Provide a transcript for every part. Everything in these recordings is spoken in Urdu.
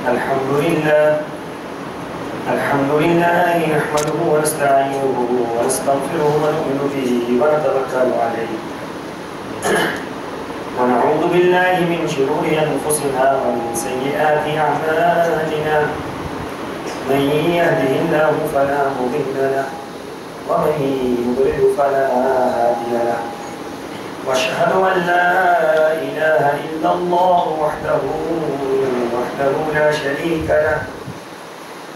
الحمد لله نحمده ونستعينه ونستغفره ونؤمن به ونتوكل عليه ونعوذ بالله من شرور أنفسنا ومن سيئات أعمالنا من يهده الله فلا مضل له ومن يضلل فلا هادي له واشهد أن لا إله إلا الله وحده لا شريك له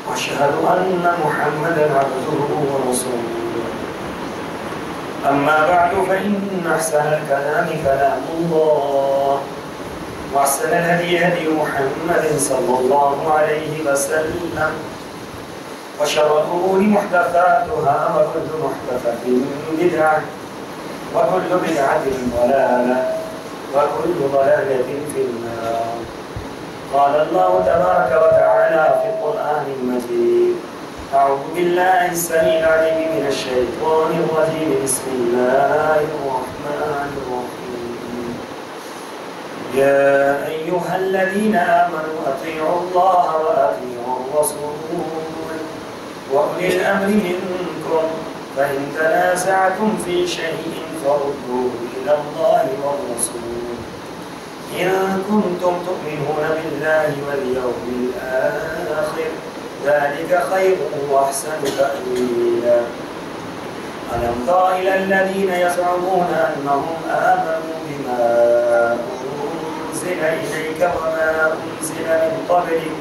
واشهد أن محمدا عبده ورسوله أما بعد فإن أحسن الكلام كلام الله وأحسن الهدي هدي محمد صلى الله عليه وسلم وشر الأمور محدثاتها وكل محدثة بدعة وكل بدعة ضلالة وكل ضلالة في النار. قال الله تبارك وتعالى في القرآن المجيد: أعوذ بالله السميع العليم من الشيطان الرجيم. بسم الله الرحمن الرحيم. يا أيها الذين آمنوا أطيعوا الله وأطيعوا الرسول وأولي الأمر منكم فإن تنازعتم في شيء فردوه إلى الله والرسول إن كنتم تؤمنون بالله واليوم الآخر ذلك خير وأحسن تأويلا. ألم تر إلى الذين يزعمون أنهم آمنوا بما أنزل إليك وما أنزل من قبلك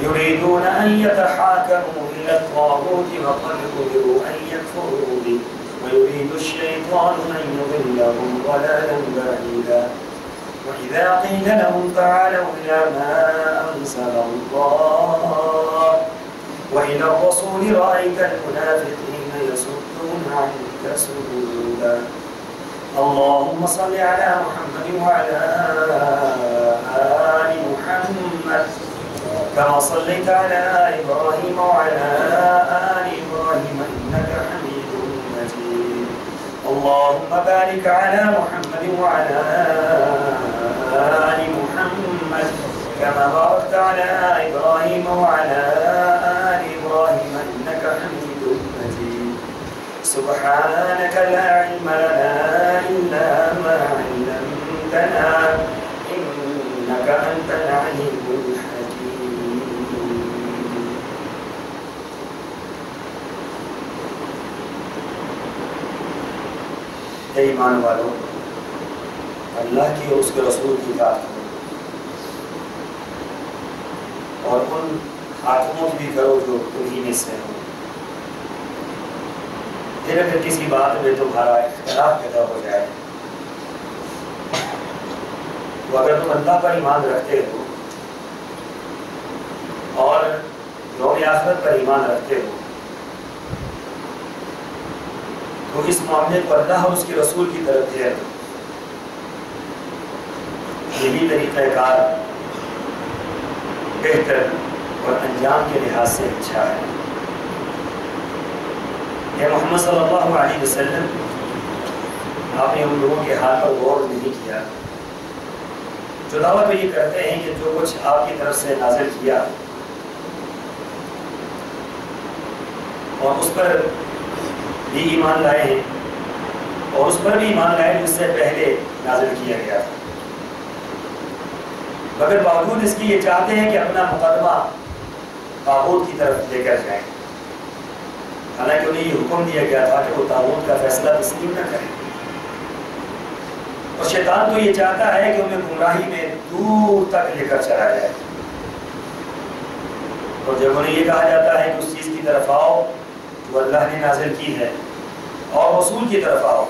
يريدون أن يتحاكموا إلى الطاغوت وقد أمروا أن يكفروا به ويريد الشيطان أن يضلهم ضلالا بعيدا. وإذا قيل لهم تعالوا إلى ما أنزل الله وإلى الرسول رأيت المنافقين يصدون عنك صدودا. اللهم صل على محمد وعلى آل محمد كما صليت على إبراهيم وعلى آل إبراهيم إنك حميد مجيد. اللهم بارك على محمد وعلى آل محمد كما باركت على إبراهيم وعلى آل إبراهيم إنك حميد مجيد. سبحانك لا علم لنا إلا ما علمتنا إنك أنت العليم الحكيم. اے ایمان والو، اللہ کی اور اس کے رسول کی اطاعت کرو اور ان حاکموں کی بھی کرو جو تمہیں میں سے ہو. پھر اگر کسی بات میں تمہارا اختلاف پیدا ہو جائے تو اگر تم اللہ پر ایمان رکھتے ہو اور یوم آخرت پر ایمان رکھتے ہو تو اس معاملے کو اللہ اور اس کے رسول کی طرف پھیر دو. یہی طریقہ کار بہتر اور انجام کے لحاظ سے اچھا ہے. اے محمد صلی اللہ علیہ وسلم، آپ نے ان لوگوں کے حال پر غور نہیں کیا جو دعویٰ تو یہ کرتے ہیں کہ جو کچھ آپ کی طرف سے نازل کیا اور اس پر بھی ایمان لائے ہیں اور اس پر بھی ایمان لائے جس سے پہلے نازل کیا گیا تھا، مگر باوجود اس کی یہ چاہتے ہیں کہ اپنا مقدمہ طاغوت کی طرف لے کر جائیں، حالانکہ انہیں یہ حکم دیا گیا تھا کہ وہ طاغوت کا فیصلہ تسلیم نہ کریں. اور شیطان تو یہ چاہتا ہے کہ انہیں گمراہی میں دور تک لے کر چلا جائے. اور جب انہیں یہ کہا جاتا ہے کہ اس چیز کی طرف آؤ جو اللہ نے نازل کی ہے اور رسول کی طرف آؤ،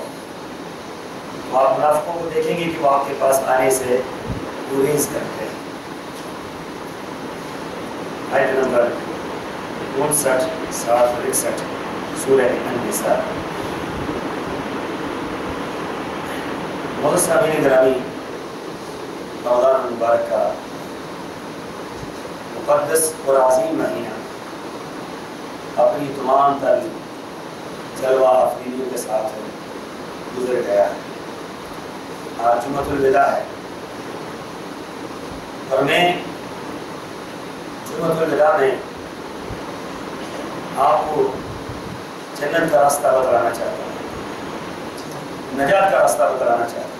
تو آپ منافقوں کو دیکھیں گے کہ وہ آپ کے پاس آنے سے گریز کرتے ہیں. آیت نمبر 59 اور 61 سورہ النساء. بہت سامعین گرامی، رمضان المبارک کا مقدس اور عظیم مہینہ اپنی تمام تر جلوہ افریدیوں کے ساتھ گزر گیا ہے. آج جمعۃ الوداع ہے اور میں خطبۃ الوداع میں آپ کو جنت کا راستہ بتلانا چاہتا ہوں، نجات کا راستہ بتلانا چاہتا ہوں۔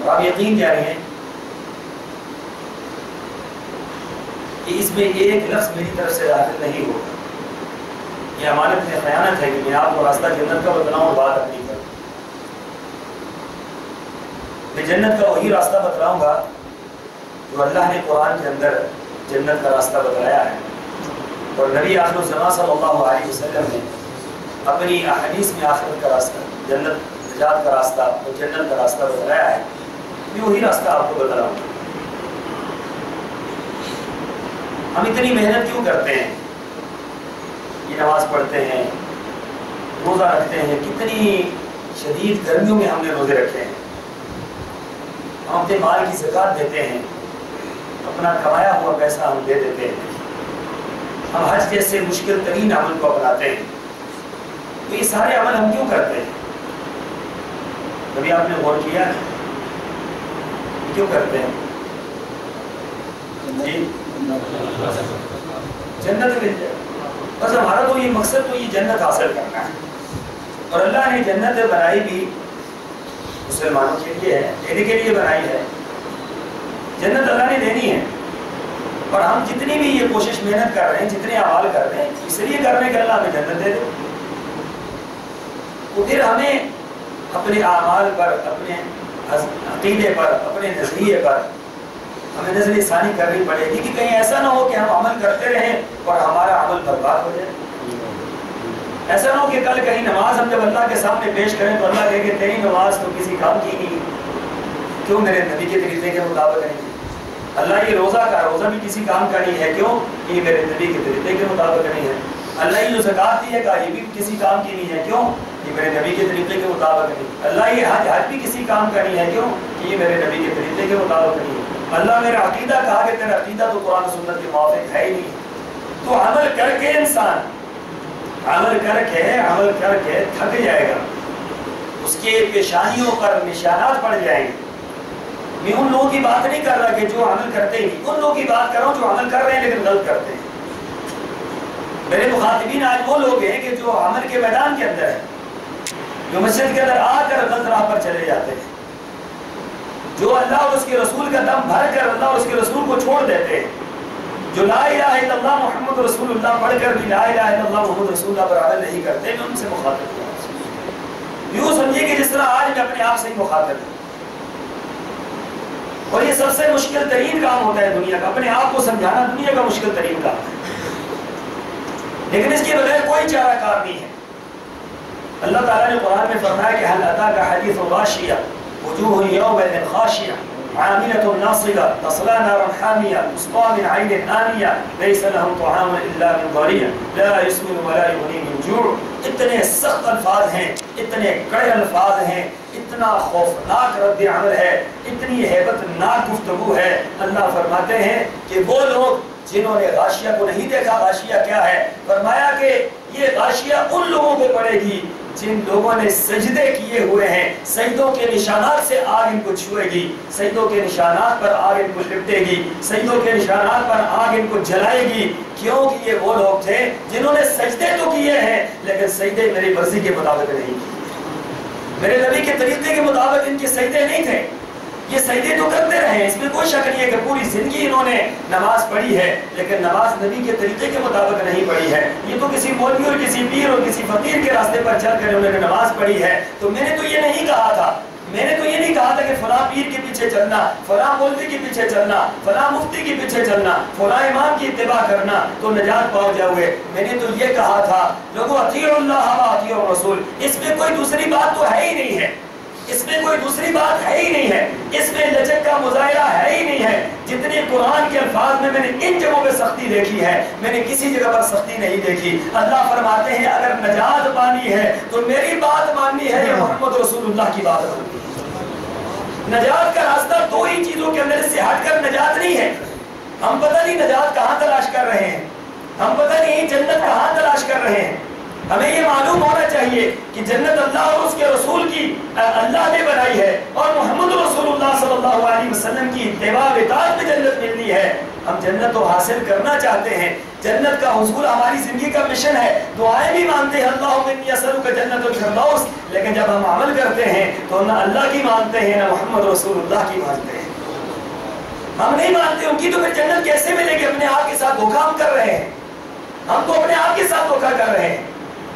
اور آپ یقین جانیں کہ اس میں ایک لفظ میری طرف سے داخل نہیں ہوگا۔ یہ امانت میں خیانت ہے کہ میں آپ کو راستہ جنت کا بتلاؤں اور بات اپنی کروں۔ میں جنت کا وہی راستہ بتلاؤں گا جو اللہ نے قرآن کے اندر جنت کا راستہ بتلایا ہے، اور نبی آخر الزمان صلی اللہ علیہ وسلم نے اپنی احادیث میں آخرت کا راستہ، جنت نجات کا راستہ اور جنت کا راستہ بتلایا ہے۔ میں وہی راستہ آپ کو بتلاؤں گا۔ ہم اتنی محنت کیوں کرتے ہیں؟ یہ نماز پڑھتے ہیں، روزہ رکھتے ہیں، کتنی شدید گرمیوں میں ہم نے روزے رکھے ہیں، ہم اپنے مال کی زکوٰۃ دیتے ہیں، اپنا کمایا ہوا پیسہ ہم دے دیتے ہیں، ہم حج جیسے مشکل ترین عمل کو اپناتے ہیں۔ تو یہ سارے عمل ہم کیوں کرتے ہیں؟ کبھی آپ نے غور کیا کیوں کرتے ہیں؟ جی جنت مل جائے، بس ہمارا تو یہ مقصد تو یہ جنت حاصل کرنا ہے۔ اور اللہ نے جنت بنائی بھی مسلمانوں کے لیے ہے، دینے کے لیے بنائی ہے۔ جنت اللہ نے دینی ہے، اور ہم جتنی بھی یہ کوشش محنت کر رہے ہیں، جتنے اعمال کر رہے ہیں، اس لیے کر رہے ہیں کہ اللہ ہمیں جنت دے دے۔ تو پھر ہمیں اپنے اعمال پر، اپنے عقیدے پر، اپنے نظریے پر ہمیں نظر ثانی کرنی پڑے گی کہ کہیں ایسا نہ ہو کہ ہم عمل کرتے رہیں اور ہمارا عمل برباد ہو جائے۔ ایسا نہ ہو کہ کل کہیں نماز ہم جب اللہ کے سامنے پیش کریں تو اللہ کہے کہ تیری نماز تو کسی کام کی نہیں، کیوں میرے نبی کے طریقے کے مطابق نہیں؟ اللہ یہ روزہ بھی کسی کام کا نہیں ہے، کیوں؟ یہ میرے نبی کے طریقے کے مطابق نہیں ہے۔ اللہ یہ جو زکوٰۃ دی ہے یہ بھی کسی کام کی نہیں ہے، کیوں؟ یہ میرے نبی کے طریقے کے مطابق نہیں۔ اللہ یہ حج بھی کسی کام کا نہیں ہے، کیوں؟ کہ یہ میرے نبی کے طریقے کے مطابق نہیں ہے۔ اللہ میرا عقیدہ کہا کہ تیرا عقیدہ تو قرآن و سنت کے موافق ہے ہی نہیں۔ تو عمل کر کے انسان عمل کر کے تھک جائے گا، اس کے پیشانیوں پر نشانات پڑ جائیں گے۔ میں ان لوگوں کی بات نہیں کر رہا کہ جو عمل کرتے ہی نہیں، ان لوگوں کی بات کر رہا ہوں جو عمل کر رہے ہیں لیکن غلط کرتے ہیں۔ میرے مخاطبین آج وہ لوگ ہیں کہ جو عمل کے میدان کے اندر ہیں، جو مسجد کے اندر آ کر غلط راہ پر چلے جاتے ہیں، جو اللہ اور اس کے رسول کا دم بھر کر اللہ اور اس کے رسول کو چھوڑ دیتے ہیں، جو لا الہ الا اللہ محمد رسول اللہ پڑھ کر بھی لا الہ الا اللہ محمد رسول اللہ پر عمل نہیں کرتے، میں ان سے مخاطب ہوں۔ یوں سمجھیے کہ جس طرح آج میں اپنے آپ سے ہی مخاطب ہوں، اور یہ سب سے مشکل ترین کام ہوتا ہے دنیا کا، اپنے آپ کو سمجھانا دنیا کا مشکل ترین کام ہے، لیکن اس کے بغیر کوئی چارہ کار نہیں ہے۔ اللہ تعالیٰ نے قرآن میں فرمایا کہ حل اتاک حدیث غاشیہ وجوہ یومئذ خاشعہ عاملة ناصبة تصلى نارا حامية تسقى من عين آنية ليس لهم طعام إلا من ضريع لا يسمن ولا يغني من جوع۔ اتنے سخت الفاظ ہیں، اتنے کڑے الفاظ ہیں، اتنا خوفناک رد عمل ہے، اتنی ہیبت ناک گفتگو ہے۔ اللہ فرماتے ہیں کہ وہ لوگ جنہوں نے غاشیہ کو نہیں دیکھا، غاشیہ کیا ہے؟ فرمایا کہ یہ غاشیہ ان لوگوں کو پڑے گی جن لوگوں نے سجدے کیے ہوئے ہیں، سجدوں کے نشانات سے آگ ان کو چھوئے گی، سجدوں کے نشانات پر آگ ان کو لپٹے گی، سجدوں کے نشانات پر آگ ان کو جلائے گی، کیونکہ یہ وہ لوگ تھے جنہوں نے سجدے تو کیے ہیں لیکن سجدے میری مرضی کے مطابق نہیں، میرے نبی کے طریقے کے مطابق ان کے سجدے نہیں تھے۔ یہ سجدے تو کرتے رہے، اس میں کوئی شک نہیں ہے کہ پوری زندگی انہوں نے نماز پڑھی ہے لیکن نماز نبی کے طریقے کے مطابق نہیں پڑھی ہے۔ یہ تو کسی مولوی اور کسی پیر اور کسی فقیر کے راستے پر چل کر انہوں نے نماز پڑھی ہے۔ تو میں نے تو یہ نہیں کہا تھا، میں نے تو یہ نہیں کہا تھا کہ فلاں پیر کے پیچھے چلنا، فلاں مولوی کے پیچھے چلنا، فلاں مفتی کے پیچھے چلنا، فلاں امام کی اتباع کرنا تو نجات پاؤ جاؤ گے۔ میں نے تو یہ کہا تھا لوگو اطیعوا اللہ و اطیعوا الرسول، اس میں کوئی دوسری بات تو ہے ہی نہیں ہے، اس میں کوئی دوسری بات ہے ہی نہیں ہے، اس میں لچک کا مظاہرہ ہے ہی نہیں ہے۔ جتنے قرآن کے الفاظ میں نے ان جگہوں پہ سختی دیکھی ہے، میں نے کسی جگہ پر سختی نہیں دیکھی۔ اللہ فرماتے ہیں اگر نجات پانی ہے تو میری بات ماننی ہے یا محمد رسول اللہ کی بات ماننی ہے۔ نجات کا راستہ دو ہی چیزوں کے اندر، اس سے ہٹ کر نجات نہیں ہے۔ ہم پتہ نہیں نجات کہاں تلاش کر رہے ہیں، ہم پتہ نہیں جنت کہاں تلاش کر رہے ہیں۔ ہمیں یہ معلوم ہونا چاہیے کہ جنت اللہ اور اس کے رسول کی اللہ نے بنائی ہے، اور محمد رسول اللہ صلی اللہ علیہ وسلم کی اتباع و اطاعت ہمیں جنت ملنی ہے، ہم جنت تو حاصل کرنا چاہتے ہیں، جنت کا حصول ہماری زندگی کا مشن ہے، دعائیں بھی مانتے ہیں اللہم انی اسألک جنت الفردوس، لیکن جب ہم عمل کرتے ہیں تو نہ اللہ کی مانتے ہیں نہ محمد رسول اللہ کی مانتے ہیں۔ ہم نہیں مانتے ان کی تو پھر جنت کیسے ملے گی؟ اپنے آپ کے ساتھ دھوکہ ہم کر رہے ہیں، ہم تو اپنے آپ کے ساتھ دھوکہ کر رہے ہیں۔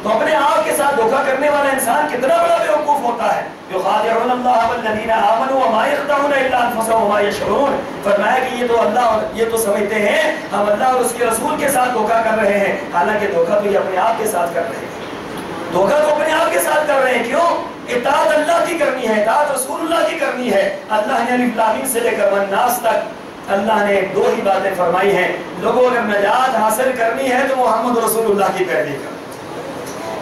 تو اپنے آپ کے ساتھ دھوکہ کرنے والا انسان کتنا بڑا بیوقوف ہوتا ہے۔ یخادعون اللہ والذین آمنوا وما یخدعون الا انفسهم وما یشعرون، فرمایا کہ یہ تو اللہ یہ تو سمجھتے ہیں ہم اللہ اور اس کے رسول کے ساتھ دھوکہ کر رہے ہیں، حالانکہ دھوکہ تو یہ اپنے آپ کے ساتھ کر رہے ہیں، دھوکہ تو اپنے آپ کے ساتھ کر رہے ہیں۔ کیوں؟ اطاعت اللہ کی کرنی ہے، اطاعت رسول اللہ کی کرنی ہے۔ اللہ نے الف لام سے لے کر والناس تک اللہ نے دو ہی باتیں فرمائی ہیں، لوگوں اگر نجات حاصل کرنی ہے تو محمد رسول اللہ کی پیروی کرو،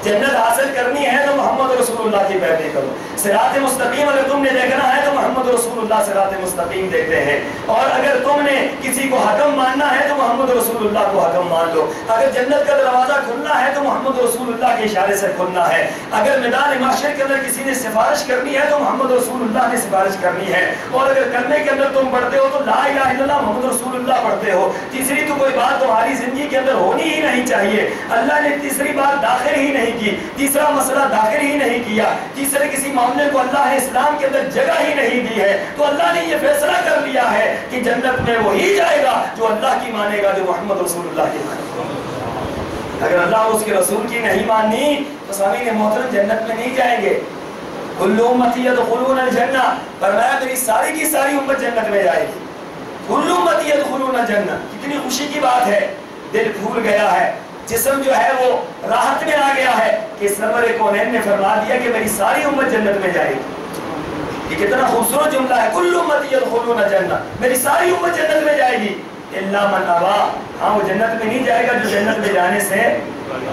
جنت حاصل کرنی ہے تو محمد رسول اللہ کی پیروی کرو، صراط مستقیم اگر تم نے دیکھنا ہے تو محمد رسول اللہ صراط مستقیم دیکھتے ہیں، اور اگر تم نے کسی کو حکم ماننا ہے تو محمد رسول اللہ کو حکم مان لو، اگر جنت کا دروازہ کھلنا ہے تو محمد رسول اللہ کے اشارے سے کھلنا ہے، اگر میدان محشر کے اندر کسی نے سفارش کرنی ہے تو محمد رسول اللہ نے سفارش کرنی ہے، اور اگر کلمے کے اندر تم پڑھتے ہو تو لا الہ الا اللہ محمد رسول اللہ پڑھتے ہو، تیسری تو کوئی بات تمہاری زندگی کے اندر ہونی ہی نہیں چاہیے، اللہ نے تیسری بات داخل ہی نہیں کی، تیسرا مسئلہ داخل ہی نہیں کیا، تیسرے کسی معاملے کو اللہ نے اسلام کے اندر جگہ ہی نہیں دی ہے، تو اللہ نے یہ فیصلہ کر لیا ہے کہ جنت میں وہی جائے گا جو اللہ کی مانے گا، جو محمد رسول اللہ کی مانے گا۔ اگر اللہ اور اس کے رسول کی نہیں ماننی تو سامعین محترم جنت میں نہیں جائیں گے۔ کل امتی یدخلون الجنہ، فرمایا میری ساری کی ساری امت جنت میں جائے گی۔ کل امتی یدخلون الجنہ، کتنی خوشی کی بات ہے، دل پھول گیا ہے، جسم جو ہے وہ راحت میں آ گیا ہے کہ سرور کونین نے فرما دیا کہ میری ساری امت جنت میں جائے گی۔ یہ کتنا خوبصورت جملہ ہے، کل امتی یدخلون الجنہ، میری ساری امت جنت میں جائے گی، الا من ابا، ہاں وہ جنت میں نہیں جائے گا جو جنت میں جانے سے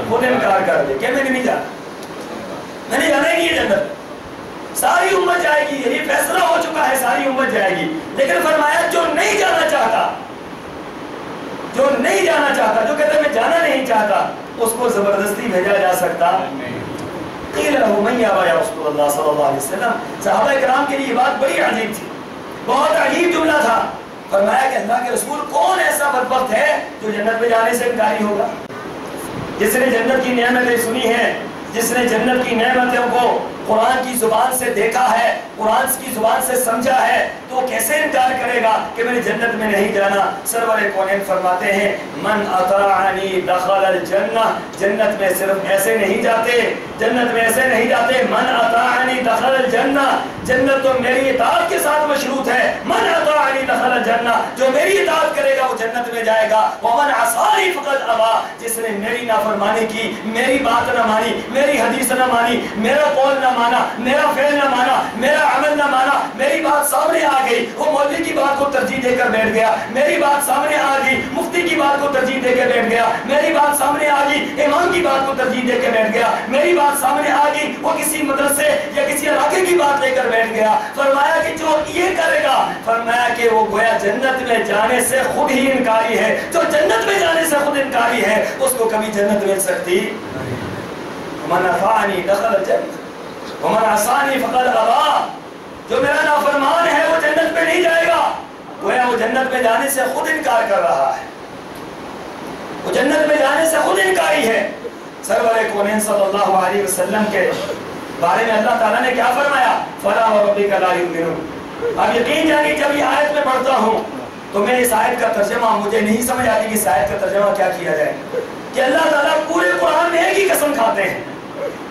خود انکار کر دے کہ میں نہیں جانا، میں نہیں جانا ہی جنت، ساری امت جائے گی، یہ فیصلہ ہو چکا ہے ساری امت جائے گی، لیکن فرمایا جو نہیں جانا چاہتا، جو نہیں جانا چاہتا، جو کہتا ہے میں جانا نہیں چاہتا، اس کو زبردستی بھیجا جا سکتا۔ قیل لہ من یابا یا رسول اللہ صلی اللہ علیہ وسلم، صحابہ کرام کے لیے یہ بات بڑی عجیب تھی، بہت عجیب جملہ تھا۔ فرمایا کہ اللہ کے رسول کون ایسا بدبخت ہے جو جنت میں جانے سے انکاری ہوگا؟ جس نے جنت کی نعمتیں سنی ہیں، جس نے جنت کی نعمتوں کو قرآن کی زبان سے دیکھا ہے، قرآن کی زبان سے سمجھا ہے، تو وہ کیسے انکار کرے گا کہ میں جنت میں نہیں جانا؟ سرور کونین فرماتے ہیں من اطاعنی دخل الجنہ، جنت میں صرف ایسے نہیں جاتے، جنت میں ایسے نہیں جاتے، من اطاعنی دخل الجنہ، جنت تو میری اطاعت کے ساتھ مشروط ہے، من اطاعنی دخل الجنہ، جو میری اطاعت کرے گا وہ جنت میں جائے گا، ومن عصانی فقد ابا، جس نے میری نافرمانی کی، میری بات نہ مانی، میری حدیث نہ مانی، میرا قول نہ مانا، میرا فعل نہ مانا، میرا عمل نہ مانا، میری بات سامنے آ گئی، وہ مولوی کی بات کو ترجیح دے کر بیٹھ گیا، میری بات سامنے آ گئی، مفتی کی بات کو ترجیح دے کے بیٹھ گیا، میری بات سامنے آ گئی، امام کی بات کو ترجیح دے کے بیٹھ گیا، میری بات سامنے آ گئی، وہ کسی مدرسے یا کسی علاقے کی بات لے کر بیٹھ گیا، فرمایا کہ جو یہ کرے گا، فرمایا کہ وہ گویا جنت میں جانے سے خود ہی انکاری ہے، جو جنت میں جانے سے خود انکاری ہے اس کو کبھی جنت مل سکتی؟ من اطاعنی دخل الجنہ ومن عصانی فقد ابا، جو میرا نافرمان ہے وہ جنت میں نہیں جائے گا، گویا وہ جنت میں جانے سے خود انکار کر رہا ہے، وہ جنت میں جانے سے خود انکاری ہے۔ سرور کونین صلی اللہ علیہ وسلم کے بارے میں اللہ تعالیٰ نے کیا فرمایا؟ فلا وربک لا یؤمنون۔ اب یقین جانیے جب یہ آیت میں پڑھتا ہوں تو میں اس آیت کا ترجمہ مجھے نہیں سمجھ آتی کہ اس آیت کا ترجمہ کیا کیا جائے، کہ اللہ تعالیٰ پورے قرآن میں ایک ہی قسم کھاتے ہیں،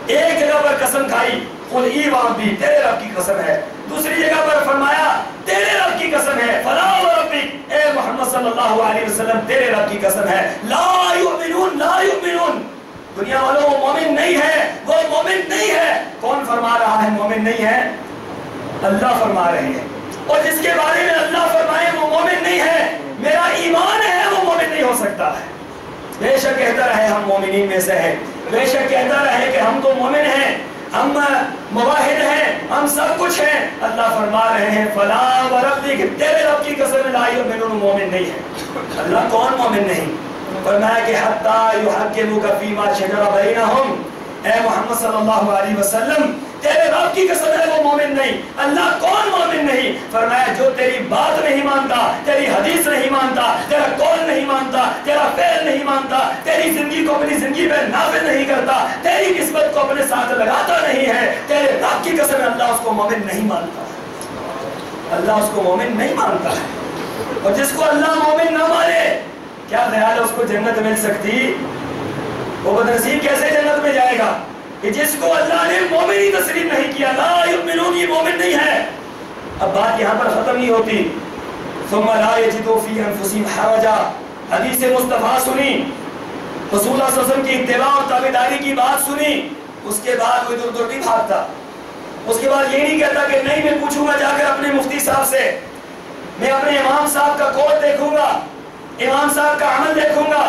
ایک جگہ پر قسم کھائی قل ای وربی، تیرے رب کی قسم ہے، دوسری جگہ پر فرمایا تیرے رب کی قسم ہے، فلا وربک، اے محمد صلی اللہ علیہ وسلم تیرے رب کی قسم ہے، لا یؤمنون، لا یؤمنون، دنیا والوں وہ مومن نہیں ہے، وہ مومن نہیں ہے۔ کون فرما رہا ہے مومن نہیں ہے؟ اللہ فرما رہے ہیں، اور جس کے بارے میں اللہ فرمائے وہ مومن نہیں ہے، میرا ایمان ہے وہ مومن نہیں ہو سکتا ہے۔ بے شک کہتا رہے ہم مومنین میں سے ہیں، بے شک کہتا رہے کہ ہم تو مومن ہیں، ہم مواحد ہیں، ہم سب کچھ ہیں، اللہ فرما رہے ہیں فلا وربک، تیرے رب کی قسم لا یؤمنون، مومن نہیں ہے۔ اللہ کون مومن نہیں؟ فرمایا کہ حتی یحکموک فیما شجر بینہم، اے محمد صلی اللہ علیہ وسلم تیرے رب کی قسم ہے وہ مومن نہیں۔ اللہ کون مومن نہیں؟ فرمایا جو تیری بات نہیں مانتا، تیری حدیث نہیں مانتا، تیرا قول نہیں مانتا، تیرا فعل نہیں مانتا، تیری زندگی کو اپنی زندگی میں نافذ نہیں کرتا، تیری نسبت کو اپنے ساتھ لگاتا نہیں ہے، تیرے رب کی قسم اللہ اس کو مومن نہیں مانتا، اللہ اس کو مومن نہیں مانتا ہے۔ اور جس کو اللہ مومن نہ مانے، کیا خیال ہے اس کو جنت مل سکتی؟ وہ بدنصیب کیسے جنت میں جائے گا کہ جس کو اللہ نے مومن ہی تسلیم نہیں کیا؟ لا یؤمنون، یہ مومن نہیں ہے۔ اب بات یہاں پر ختم نہیں ہوتی۔ ثم لا یجدوا فی انفسہم حرجا، حدیث مصطفیٰ سنی، رسول اللہ صلی اللہ علیہ وسلم کی اتباع اور تابعداری کی بات سنی، اس کے بعد وہ ادھر ادھر نہیں بھاگتا، اس کے بعد یہ نہیں کہتا کہ نہیں میں پوچھوں گا جا کر اپنے مفتی صاحب سے، میں اپنے امام صاحب کا قول دیکھوں گا، امام صاحب کا عمل دیکھوں گا،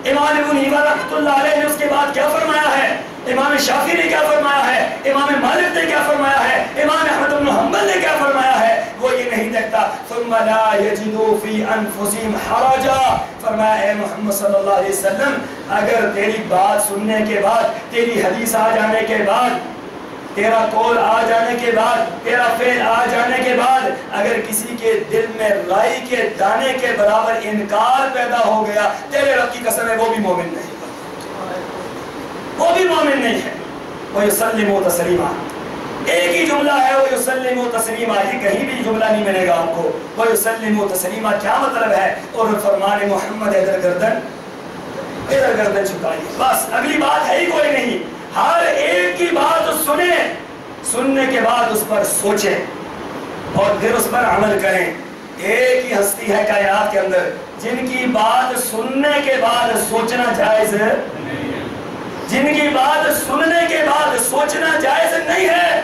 امام ابن حنیفہ رحمۃ اللہ علیہ نے اس کے بعد کیا فرمایا ہے، امام شافعی نے کیا فرمایا ہے، امام مالک نے کیا فرمایا ہے، امام احمد بن حنبل نے کیا فرمایا ہے، وہ یہ نہیں دیکھتا۔ ثم لا یجدوا فی انفسہم حرجا، فرمایا اے محمد صلی اللہ علیہ وسلم اگر تیری بات سننے کے بعد، تیری حدیث آ جانے کے بعد، تیرا قول آ جانے کے بعد، تیرا فعل آ جانے کے بعد اگر کسی کے دل میں رائی کے دانے کے برابر انکار پیدا ہو گیا، تیرے رب کی قسم ہے وہ بھی مومن نہیں، وہ بھی مومن نہیں ہے۔ وَيُسَلِّمُوا تَسْلِيمًا، ایک ہی جملہ ہے وَيُسَلِّمُوا تَسْلِيمًا، یہ کہیں بھی جملہ نہیں ملے گا آپ کو۔ وَيُسَلِّمُوا تَسْلِيمًا کیا مطلب ہے؟ اور فرمان محمد ادھر گردن چھکائیے، بس اگلی بات ہے ہی کوئی نہیں، ہر ایک کی بات سنیں، سننے کے بعد اس پر سوچیں اور پھر اس پر عمل کریں۔ ایک ہی ہستی ہے کائنات کے اندر جن کی بات سننے کے بعد سوچنا جائز ہے، جن کی بات سننے کے بعد سوچنا جائز نہیں ہے،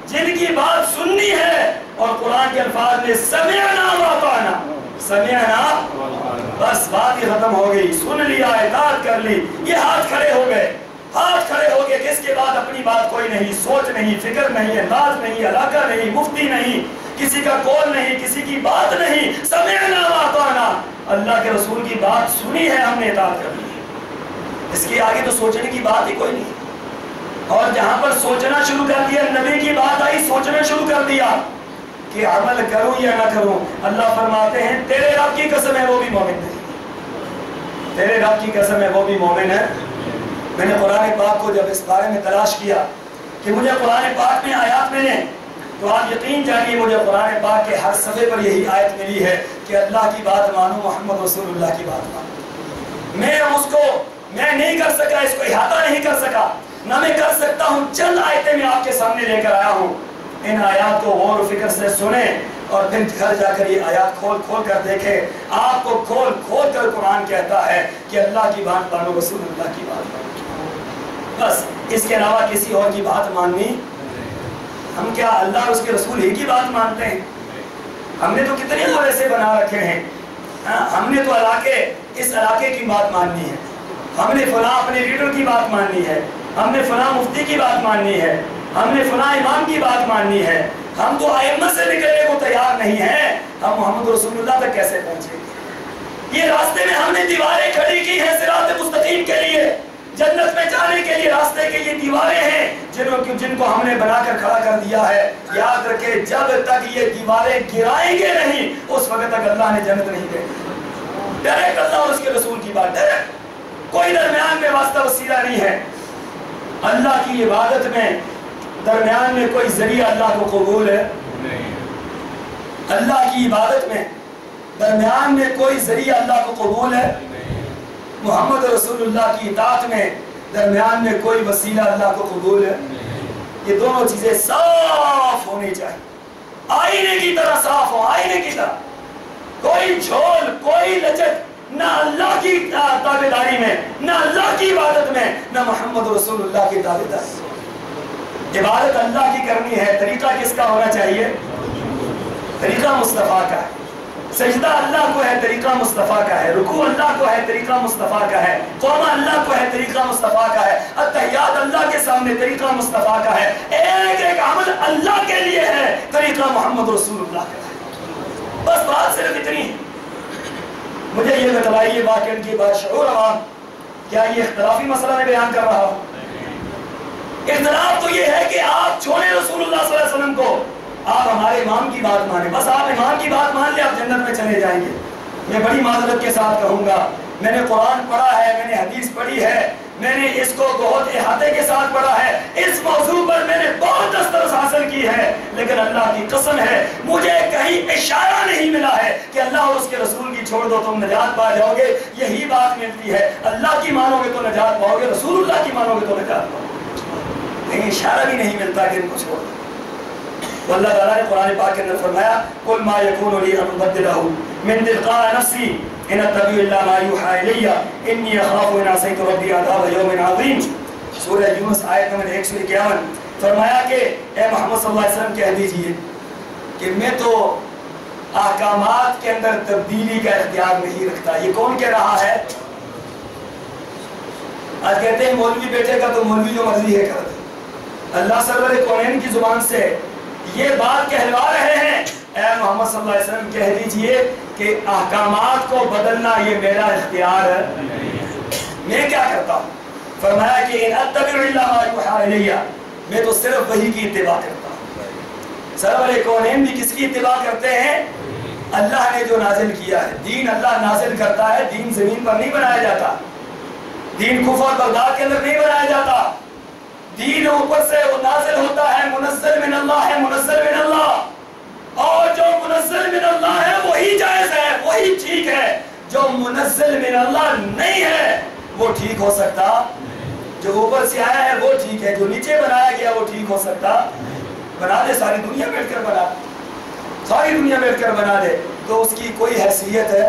جن کی بات سننی ہے اور قرآن کے الفاظ میں سمعنا وَأَطَعْنَا، سمعنا بس بات ہی ختم ہو گئی، سن لیا، اطاعت کر لی، یہ ہاتھ کھڑے ہو گئے، ہاتھ کھڑے ہو گئے، جس کے بعد اپنی بات کوئی نہیں، سوچ نہیں، فکر نہیں، انداز نہیں، علاقہ نہیں، مفتی نہیں، کسی کا قول نہیں، کسی کی بات نہیں، سمعنا وَأَطَعْنَا، اللہ کے رسول کی بات سنی ہے، ہم نے اطاعت کر لی، اس کے آگے تو سوچنے کی بات ہی کوئی نہیں۔ اور جہاں پر سوچنا شروع کر دیا، نبی کی بات آئی، سوچنا شروع کر دیا کہ عمل کروں یا نہ کروں، اللہ فرماتے ہیں تیرے رب کی قسم ہے وہ بھی مومن نہیں، تیرے رب کی قسم ہے وہ بھی مومن ہے۔ میں نے قرآن پاک کو جب اس بارے میں تلاش کیا کہ مجھے قرآن پاک میں آیات ملے، تو آپ یقین جانیے مجھے قرآن پاک کے ہر صفحے پر یہی آیت ملی ہے کہ اللہ کی بات مانو، محمد رسول اللہ کی بات مانو۔ میں نہیں کر سکا، اس کو احاطہ نہیں کر سکا، نہ میں کر سکتا ہوں، چند آیتیں میں آپ کے سامنے لے کر آیا ہوں، ان آیات کو غور و فکر سے سنیں اور پھر گھر جا کر یہ آیات کھول کھول کر دیکھیں۔ آپ کو کھول کھول کر قرآن کہتا ہے کہ اللہ کی بات مانو، رسول اللہ کی بات مانو، بس اس کے علاوہ کسی اور کی بات ماننی، ہم کیا اللہ اور اس کے رسول ہی کی بات مانتے ہیں؟ ہم نے تو کتنے لوگ ایسے بنا رکھے ہیں، ہم نے تو اس علاقے کی بات ماننی ہے، ہم نے فلاں اپنے لیڈر کی بات ماننی ہے، ہم نے فلاں مفتی کی بات ماننی ہے، ہم نے فلاں امام کی بات ماننی ہے، ہم تو ائمہ سے نکلنے کو تیار نہیں ہیں، ہم محمد رسول اللہ تک کیسے پہنچیں گے؟ یہ راستے میں ہم نے دیواریں کھڑی کی ہیں صراط مستقیم کے لیے، جنت میں جانے کے لیے راستے کے یہ دیواریں ہیں جن کو ہم نے بنا کر کھڑا کر دیا ہے۔ یاد رکھے جب تک یہ دیواریں گرائیں گے نہیں اس وقت تک اللہ نے جنت نہیں دینی۔ ڈائریکٹ اللہ اور اس کے رسول کی بات، ڈائریکٹ، کوئی درمیان میں واسطہ وسیلہ نہیں ہے۔ اللہ کی عبادت میں درمیان میں کوئی ذریعہ اللہ کو قبول ہے؟ اللہ کی عبادت میں درمیان میں کوئی ذریعہ اللہ کو قبول ہے؟ محمد رسول اللہ کی اطاعت میں درمیان میں کوئی وسیلہ اللہ کو قبول ہے؟ یہ دونوں چیزیں صاف ہونی چاہیے، آئینے کی طرح صاف ہو، آئینے کی طرح، کوئی جھول، کوئی لچک، نہ اللہ کی تابعداری میں، نہ اللہ کی عبادت میں، نہ محمد رسول اللہ کی تابعداری۔ عبادت اللہ کی کرنی ہے، طریقہ کس کا ہونا چاہیے؟ طریقہ مصطفیٰ کا ہے۔ سجدہ اللہ کو ہے، طریقہ مصطفیٰ کا ہے۔ رکوع اللہ کو ہے، طریقہ مصطفیٰ کا ہے۔ قومہ اللہ کو ہے، طریقہ مصطفیٰ کا ہے۔ التحیات اللہ کے سامنے، طریقہ مصطفیٰ کا ہے۔ ایک ایک عمل اللہ کے لیے ہے، طریقہ محمد رسول اللہ کا ہے۔ بس بات صرف اتنی ہے۔ مجھے یہ بتلائیے واقعی کی باشعور عوام، کیا یہ اختلافی مسئلہ میں بیان کر رہا ہوں؟ اختلاف تو یہ ہے کہ آپ چھوڑیں رسول اللہ صلی اللہ علیہ وسلم کو، آپ ہمارے امام کی بات مانیں، بس آپ امام کی بات مان لیں آپ جنت جنت میں چلے جائیں گے. میں بڑی معذرت کے ساتھ کہوں گا، میں نے قرآن پڑھا ہے، میں نے حدیث پڑھی ہے، میں نے اس کو بہت احاطے کے ساتھ پڑھا ہے، اس موضوع پر میں نے بہت دسترس حاصل کی ہے، لیکن اللہ کی قسم ہے مجھے کہیں اشارہ نہیں ملا ہے کہ اللہ اور اس کے رسول کی چھوڑ دو تم نجات پا جاؤ گے. یہی بات ملتی ہے، اللہ کی مانو گے تو نجات پاؤ گے، رسول اللہ کی مانو گے تو نجات پاؤ گے. کہیں اشارہ بھی نہیں ملتا کہ ان کو چھوڑ دو. تو اللہ تعالیٰ نے قرآن پاک کے اندر فرمایا قل ما یکون لی ان ابدلہ من تلقاء نفسی ان اتبع الا ما یوحی الی انی اخاف ان عصیت ربی عذاب یوم عظیم. سورہ یونس آیت نمبر 151. فرمایا کہ اے محمد صلی اللہ علیہ وسلم کہہ دیجئے کہ میں تو احکامات کے اندر تبدیلی کا اختیار نہیں رکھتا. یہ کون کہہ رہا ہے؟ آج کہتے ہیں مولوی بیٹے کا تو مولوی جو مرضی ہے کر دے. اللہ سرور کونین کی زبان سے یہ بات کہلوا رہے ہیں اے محمد صلی اللہ علیہ وسلم کہہ دیجئے کہ احکامات کو بدلنا یہ میرا اختیار ہے، میں کیا کرتا ہوں. فرمایا کہ ان اتبع الا ما یوحی الی، میں تو صرف وحی کی اتباع کرتا ہوں. سرور کونین بھی کس کی اتباع کرتے ہیں؟ اللہ نے جو نازل کیا ہے. دین اللہ نازل کرتا ہے، دین زمین پر نہیں بنایا جاتا، دین کفر اور بغداد کے اندر نہیں بنایا جاتا. دین اوپر سے وہ نازل ہوتا ہے، منزل من اللہ ہے، منزل من اللہ. اور جو منزل من اللہ ہے وہی جائز ہے، وہی ٹھیک ہے. جو منزل من اللہ نہیں ہے وہ ٹھیک ہو سکتا؟ جو اوپر سے آیا ہے وہ ٹھیک ہے، جو نیچے بنایا گیا وہ ٹھیک ہو سکتا؟ بنا دے، ساری دنیا بیٹھ کر بنا دے، ساری دنیا بیٹھ کر بنا دے تو اس کی کوئی حیثیت ہے؟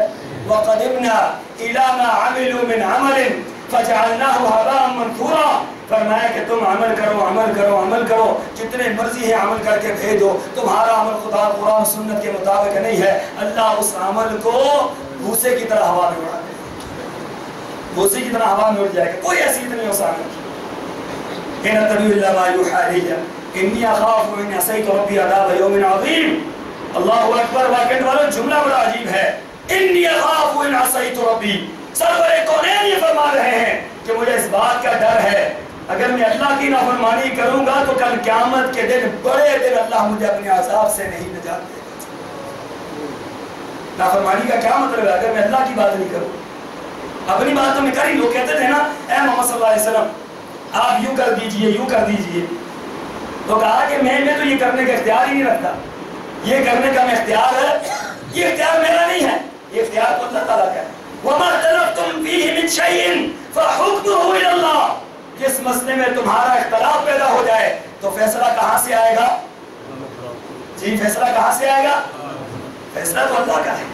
وَقَدِمْنَا إِلَى مَا عَمِلُوا مِنْ عَمَلٍ فَجَعَلْنَاهُ هَبَاءً مَنْثُورًا. فرمایا کہ تم عمل کرو، عمل کرو، عمل کرو، جتنے مرضی ہے عمل کر کے بھیجو، تمہارا عمل خدا قرآن سنت کے مطابق نہیں ہے. اللہ اس عمل کو بھوسے کی طرح ہوا میں اڑا دے، بھوسے کی طرح ہوا میں اڑ جائے گا، کوئی حیثیت نہیں اس عمل کی. ان اتبع الا ما یوحی الی انی اخاف ان عصیت ربی عذاب یوم عظیم. اللہ اکبر. واقعہ والوں جملہ بڑا عجیب ہے، انی اخاف ان عصیت ربی. سرور کونین یہ فرما رہے ہیں کہ مجھے اس بات کا ڈر ہے اگر میں اللہ کی نافرمانی کروں گا تو کل قیامت کے دن بڑے دن اللہ مجھے اپنے عذاب سے نہیں نجات دے گا. نافرمانی کا کیا مطلب ہے؟ اگر میں اللہ کی بات نہیں کروں، اپنی بات تو میں کر ہی. لوگ کہتے تھے نا اے محمد صلی اللہ علیہ وسلم آپ یوں کر دیجئے، یوں کر دیجئے. تو کہا کہ میں تو یہ کرنے کا اختیار ہی نہیں رکھتا، یہ کرنے کا میں اختیار ہے، یہ اختیار میرا نہیں ہے، یہ اختیار تو اللہ تعالیٰ کا ہے. وَمَا اخْتَلَفْتُمْ فِيهِ مِنْ شَيْءٍ فَحُكْمُهُ إِلَى اللَّهِ. جس مسئلے میں تمہارا اختلاف پیدا ہو جائے تو فیصلہ کہاں سے آئے گا؟ جی فیصلہ کہاں سے آئے گا؟ فیصلہ تو اللہ کا ہے،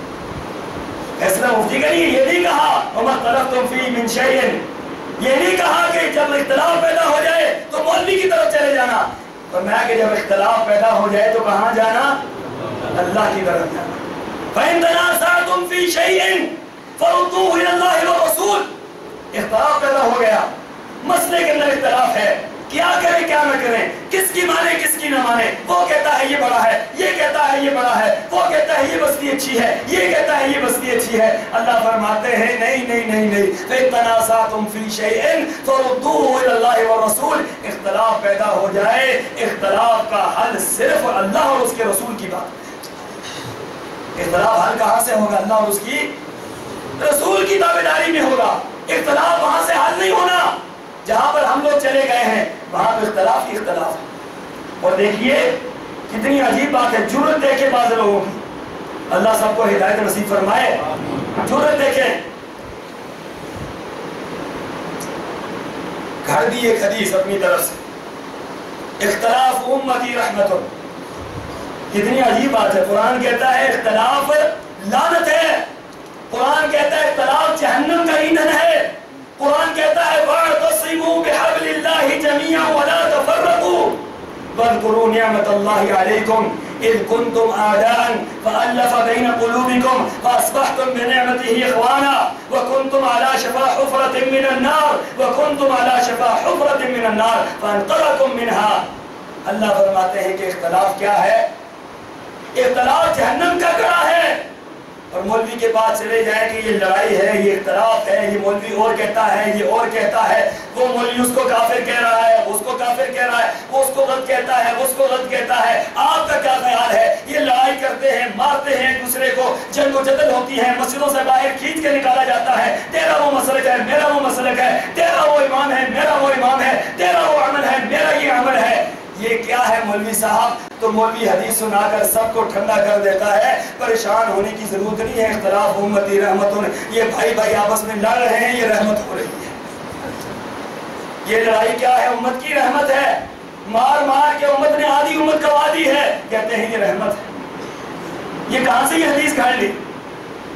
فیصلہ مفتی کا نہیں ہے. یہ نہیں کہا وَمَا اخْتَلَفْتُمْ فِيهِ مِنْ شَيْءٍ، یہ نہیں کہا کہ جب اختلاف پیدا ہو جائے تو مولوی کی طرف چلے جانا. فرمایا کہ جب اختلاف پیدا ہو جائے تو کہاں جانا؟ اللہ کی طرف جانا. فَإِن تَنَازَعْتُمْ فِي شَيْءٍ فَرُدُّوهُ إِلَى اللَّهِ وَالرَّسُولِ. اختلاف پیدا ہو گیا، مسئلے کے اندر اختلاف ہے، کیا کریں کیا نہ کریں، کس کی مانے کس کی نہ مانے. وہ کہتا ہے یہ بڑا ہے، یہ کہتا ہے یہ بڑا ہے، وہ کہتا ہے یہ بستی اچھی ہے، یہ کہتا ہے یہ بستی اچھی ہے. اللہ فرماتے ہیں نہیں نہیں نہیں نہیں. فَإِن تَنَازَعْتُمْ فِي شَيْءٍ فَرُدُّوهُ إِلَى اللَّهِ وَالرَّسُولِ. اختلاف پیدا ہو جائے، اختلاف کا حل صرف اللہ اور اس کے رسول کی بات. اختلاف حل کہاں سے ہوگا؟ اللہ اور اس کی رسول کی تابعداری میں ہوگا. اختلاف وہاں سے حل نہیں ہونا جہاں پر ہم لوگ چلے گئے ہیں، وہاں پر اختلاف ہی اختلاف ہے. اور دیکھیے کتنی عجیب بات ہے، جرأت دیکھیں بعض لوگوں کی. اللہ سب کو ہدایت نصیب فرمائے. جرأت دیکھیں. گھڑ دی ایک حدیث اپنی طرف سے، اختلاف امتی رحمت. کتنی عجیب بات ہے. قرآن کہتا ہے اختلاف لعنت ہے، قرآن کہتا ہے اختلاف جہنم کا ایندھن ہے. قرآن کہتا ہے وَاعْتَصِمُوا بِحَبْلِ اللَّهِ جَمِيعًا وَلَا تَفَرَّقُوا وَاذْكُرُوا نِعْمَةَ اللَّهِ عَلَيْكُمْ إِذْ كُنْتُمْ أَعْدَاءً فَأَلَّفَ بَيْنَ قُلُوبِكُمْ فَأَصْبَحْتُمْ بِنِعْمَتِهِ إِخْوَانًا وَكُنْتُمْ عَلَى شَفَا حُفْرَةٍ مِّنَ النَّارِ وَكُنْتُمْ عَلَى شَفَا حُفْرَةٍ مِّنَ النَّارِ فَانْقَذَكُم مِّنْهَا. اللہ فرماتے ہیں کہ اختلاف کیا ہے؟ اختلاف جہنم کا گڑھا ہے. اور مولوی کے پاس چلے جائیں کہ یہ لڑائی ہے، یہ اختلاف ہے، یہ مولوی اور کہتا ہے، یہ اور کہتا ہے، وہ مولوی اس کو کافر کہہ رہا ہے، اس کو کافر کہہ رہا ہے، وہ اس کو غلط کہتا ہے، وہ اس کو غلط کہتا ہے. آپ کا کیا خیال ہے؟ یہ لڑائی کرتے ہیں، مارتے ہیں ایک دوسرے کو، جنگ و جدل ہوتی ہے، مسجدوں سے باہر کھینچ کے نکالا جاتا ہے، تیرا وہ مسلک ہے، میرا وہ مسلک ہے، تیرا وہ امام ہے، میرا وہ امام ہے، تیرا وہ عمل ہے، میرا یہ عمل ہے. یہ کیا ہے مولوی صاحب؟ تو مولوی حدیث سنا کر سب کو ٹھنڈا کر دیتا ہے. پریشان ہونے کی ضرورت نہیں ہے. اختلاف امتی رحمتون، یہ بھائی بھائی آپس میں لڑ رہے ہیں، یہ رحمت ہو رہی ہے. یہ لڑائی کیا ہے؟ امت کی رحمت ہے. مار مار کے امت نے آدھی امت کا وادی ہے، کہتے ہیں یہ رحمت ہے. یہ کہاں سے یہ حدیث کھاڑ لی؟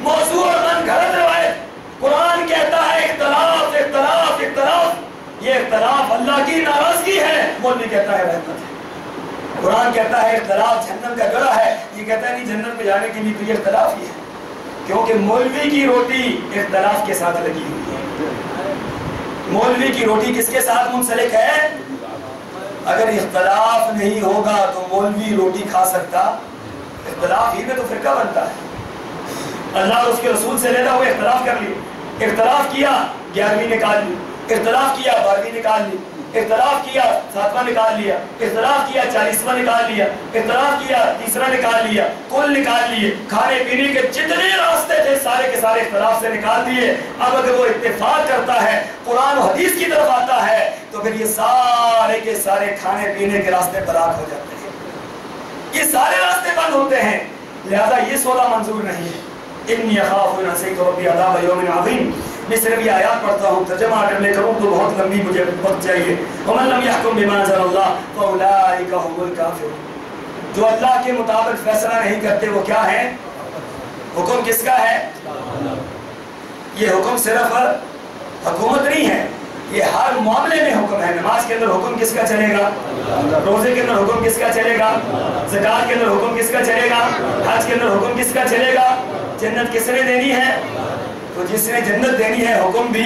موضوع اور من غلط روایت. قرآن کہتا ہے اختلاف اختلاف اختلاف، یہ اختلاف اللہ کی ناراضگی ہے، مولوی کہتا ہے رحمت ہے. قرآن کہتا ہے اختلاف جہنم کا گڑھا ہے، یہ کہتا ہے نہیں جنت پہ جانے کے لیے تو یہ اختلاف ہی ہے. کیونکہ مولوی کی روٹی اختلاف کے ساتھ لگی ہوئی ہے. مولوی کی روٹی کس کے ساتھ منسلک ہے؟ اگر اختلاف نہیں ہوگا تو مولوی روٹی کھا سکتا؟ اختلاف ہی میں تو فرقہ بنتا ہے. اللہ اور اس کے رسول سے لینا ہوئے اختلاف کر لی، اختلاف کیا 11ویں نکال لی، اختلاف کیا 12ویں نکال لی، اختلاف کیا 7واں نکال لیا، اختلاف کیا 40واں نکال لیا، اختلاف کیا 30واں نکال لیا، کل نکال لیے. کھانے پینے کے جتنے راستے تھے سارے کے سارے اختلاف سے نکال دیے. اب اگر وہ اتفاق کرتا ہے، قرآن و حدیث کی طرف آتا ہے، تو پھر یہ سارے کے سارے کھانے پینے کے راستے بلاک ہو جاتے ہیں، یہ سارے راستے بند ہوتے ہیں. لہذا یہ سودا منظور نہیں ہے. انی اخاف ان عصیت ربی عذاب یوم عظیم. میں صرف یہ آیات پڑھتا ہوں، ترجمہ اگر میں کروں تو بہت لمبی مجھے وقت چاہیے. ومن لم يحكم بما انزل الله فاولئک هم الکافرون. جو اللہ کے مطابق فیصلہ نہیں کرتے وہ کیا ہے؟ حکم کس کا ہے؟ یہ حکم صرف حکومت نہیں ہے، یہ ہر معاملے میں حکم ہے. نماز کے اندر حکم کس کا چلے گا؟ روزے کے اندر حکم کس کا چلے گا؟ زکات کے اندر حکم کس کا چلے گا؟ حج کے اندر حکم کس کا چلے گا؟ جنت کس نے دینی ہے؟ تو جس نے جنت دینی ہے حکم بھی،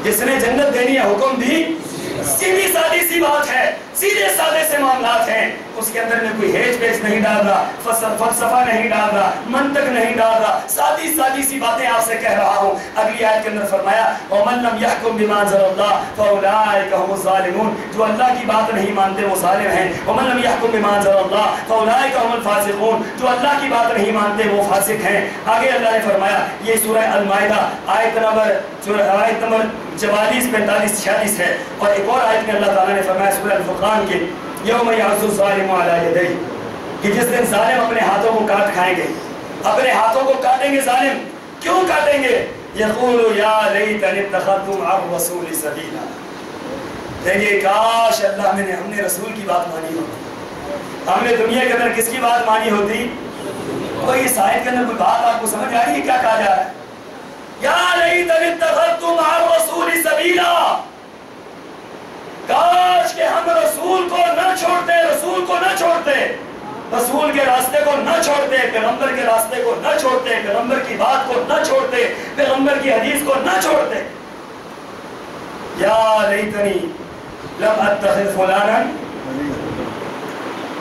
جس نے جنت دینی ہے حکم بھی. سیدھی سادی سی بات ہے، سیدھے سادے سے معاملات ہیں. اس کے اندر میں کوئی ہیج پیچ نہیں ڈال رہا، فلسفہ نہیں ڈال رہا، منطق نہیں ڈال رہا، سادی سادی سی باتیں آپ سے کہہ رہا ہوں. اگلی آیت کے اندر فرمایا وَمَن لَمْ يَحْكُمْ بِمَا أَنزَلَ اللَّهُ فَأُولَٰئِكَ هُمُ الظَّالِمُونَ. جو اللہ کی بات نہیں مانتے وہ ظالم ہیں. وَمَن لَمْ يَحْكُمْ بِمَا أَنزَلَ اللَّهُ فَأُولَٰئِكَ هُمُ الْفَاسِقُونَ. جو اللہ کی بات نہیں مانتے وہ فاسق ہیں. آگے اللہ نے فرمایا، یہ سورہ المائدہ آیت نمبر 44 45 46 ہے. اور ایک اور آیت میں اللہ تعالیٰ نے فرمایا سورہ الفرقان کے یوم یعض الظالم علی یدیہ، کہ جس دن ظالم اپنے ہاتھوں کو کاٹ کھائیں گے، اپنے ہاتھوں کو کاٹیں گے. ظالم کیوں کاٹیں گے؟ یقول یا لیتنی اتخذت مع الرسول سبیلا. کہیں کاش اللہ ہم نے رسول کی بات مانی ہوتی، ہم نے دنیا کے اندر کس کی بات مانی ہوتی. کوئی اس آیت کے اندر کوئی بات آپ کو سمجھ آ رہی ہے کیا کہا جا رہا ہے؟ یا لیتنی اتخذت مع الرسول سبیلا. کاش کہ ہم رسول کو نہ چھوڑتے، رسول کو نہ چھوڑتے، رسول کے راستے کو نہ چھوڑتے، پیغمبر کے راستے کو نہ چھوڑتے، پیغمبر کی بات کو نہ چھوڑتے، پیغمبر کی حدیث کو نہ چھوڑتے. یا لیتنی لم اتخذ فلانا،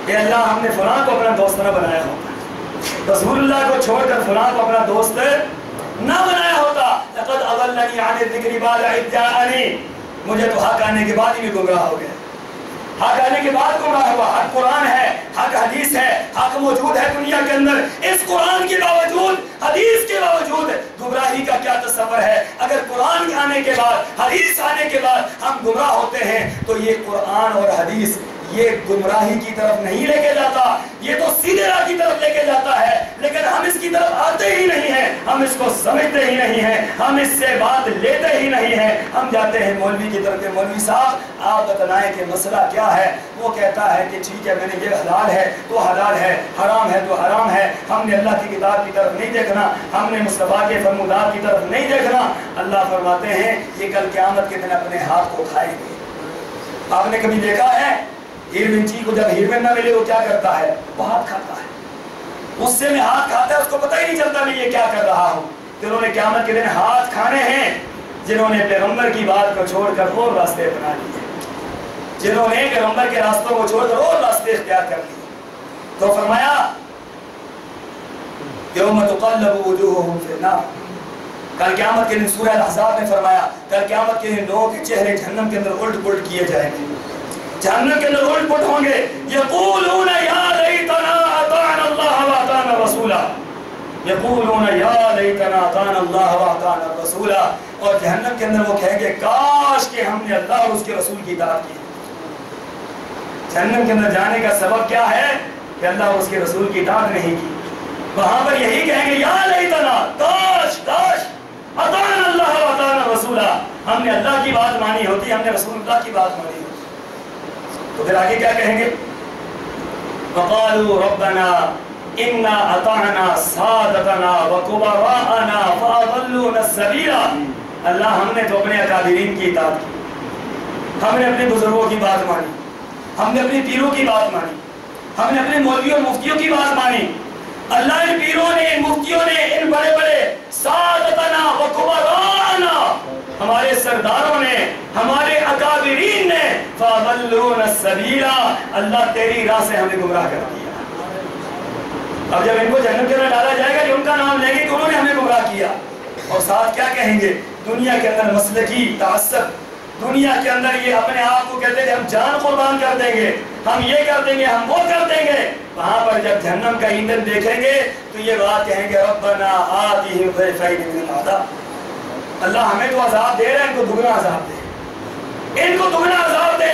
کہ اللہ ہم نے فلاں کو اپنا دوست نہ بنایا ہوتا، رسول اللہ کو چھوڑ کر فلاں کو اپنا دوست نہ بنایا ہوتا. لقد اضلنی عن الذکر بعد اذ جاءنی. مجھے تو حق آنے کے بعد ہی میں گمراہ ہو گیا، حق آنے کے بعد گمراہ ہوا. حق قرآن ہے، حق حدیث ہے، حق موجود ہے دنیا کے اندر. اس قرآن کے باوجود، حدیث کے باوجود گمراہی کا کیا تصور ہے؟ اگر قرآن آنے کے بعد، حدیث آنے کے بعد ہم گمراہ ہوتے ہیں تو یہ قرآن اور حدیث یہ گمراہی کی طرف نہیں لے کے جاتا، یہ تو سیدھے راہ کی طرف لے کے جاتا ہے. لیکن ہم اس کی طرف آتے ہی نہیں ہیں، ہم اس کو سمجھتے ہی نہیں ہیں، ہم اس سے بات لیتے ہی نہیں ہیں. ہم جاتے ہیں مولوی کی طرف کہ مولوی صاحب آپ بتلائیں کہ مسئلہ کیا ہے. وہ کہتا ہے کہ ٹھیک ہے میں نے یہ حلال ہے تو حلال ہے، حرام ہے تو حرام ہے. ہم نے اللہ کی کتاب کی طرف نہیں دیکھنا، ہم نے مصطفیٰ کے فرمودات کی طرف نہیں دیکھنا. اللہ فرماتے ہیں یہ کل قیامت کے دن اپنے ہاتھ کو کھائیں گے. آپ نے کبھی دیکھا ہے ہیروین چی کو جب ہیروین نہ ملے وہ کیا کرتا ہے؟ وہ ہاتھ کھاتا ہے، غصے میں ہاتھ کھاتا ہے، اس کو پتہ ہی نہیں چلتا میں یہ کیا کر رہا ہوں. جنہوں نے قیامت کے دن ہاتھ کھانے ہیں، جنہوں نے پیغمبر کی بات کو چھوڑ کر اور راستے اپنا لیے، جنہوں نے پیغمبر کے راستوں کو چھوڑ کر اور راستے اختیار کر لیے. تو فرمایا یوم تقلب وجوہہم فی النار. کل قیامت کے دن سورہ الاحزاب نے فرمایا کل قیامت کے دن لوگوں کے چہرے جہنم کے اندر الٹ پلٹ کیے جائیں گے، جہنم کے اندر الٹ پلٹ ہوں گے. یقولون یا لیتنا اطعنا اللہ واطعنا الرسول. یقولون یا لیتنا اطعنا اللہ واطعنا الرسول، اور جہنم کے اندر وہ کہیں گے کاش کہ ہم نے اللہ اور اس کے رسول کی اطاعت کی۔ جہنم کے اندر جانے کا سبب کیا ہے کہ اللہ اور اس کے رسول کی اطاعت نہیں کی۔ وہاں پر یہی کہیں گے یا لیتنا، کاش کاش اطعنا اللہ واطعنا الرسول، ہم نے اللہ کی بات مانی ہوتی، ہم نے رسول اللہ کی بات مانی ہوتی۔ تو پھر آگے کیا کہیں گے؟ وقالوا ربنا انا اطعنا سادتنا وكبراءنا فاضلونا السبيل، اللہ ہم نے تو اپنے اکابرین کی اطاعت کی، ہم نے اپنے بزرگوں کی بات مانی، ہم نے اپنے پیروں کی بات مانی، ہم نے اپنے مولویوں اور مفتیوں کی بات مانی۔ اللہ ان پیروں نے، ان مفتیوں نے، ان بڑے بڑے سادتنا وکبراءنا، ہمارے سرداروں نے، ہمارے اکابرین نے، فاضلونا السبیل، اللہ تیری راہ سے ہمیں گمراہ کر دیا۔ اب جب ان کو جہنم کے اندر ڈالا جائے گا کہ ان کا نام لیں گے کہ انہوں نے ہمیں گمراہ کیا، اور ساتھ کیا کہیں گے؟ دنیا کے اندر مسلکی تعصب، دنیا کے اندر یہ اپنے آپ کو کہتے ہیں ہم جان قربان کر دیں گے، ہم یہ کر دیں گے، ہم وہ کر دیں گے۔ وہاں پر جب جہنم کا ایندھن دیکھیں گے تو یہ بات کہیں گے ربنا آتِهِمْ ضِعْفَيْنِ مِنَ الْعَذَابِ، اللہ ہمیں تو عذاب دے رہے ہیں، ان کو دگنا عذاب دے، ان کو دگنا عذاب دے۔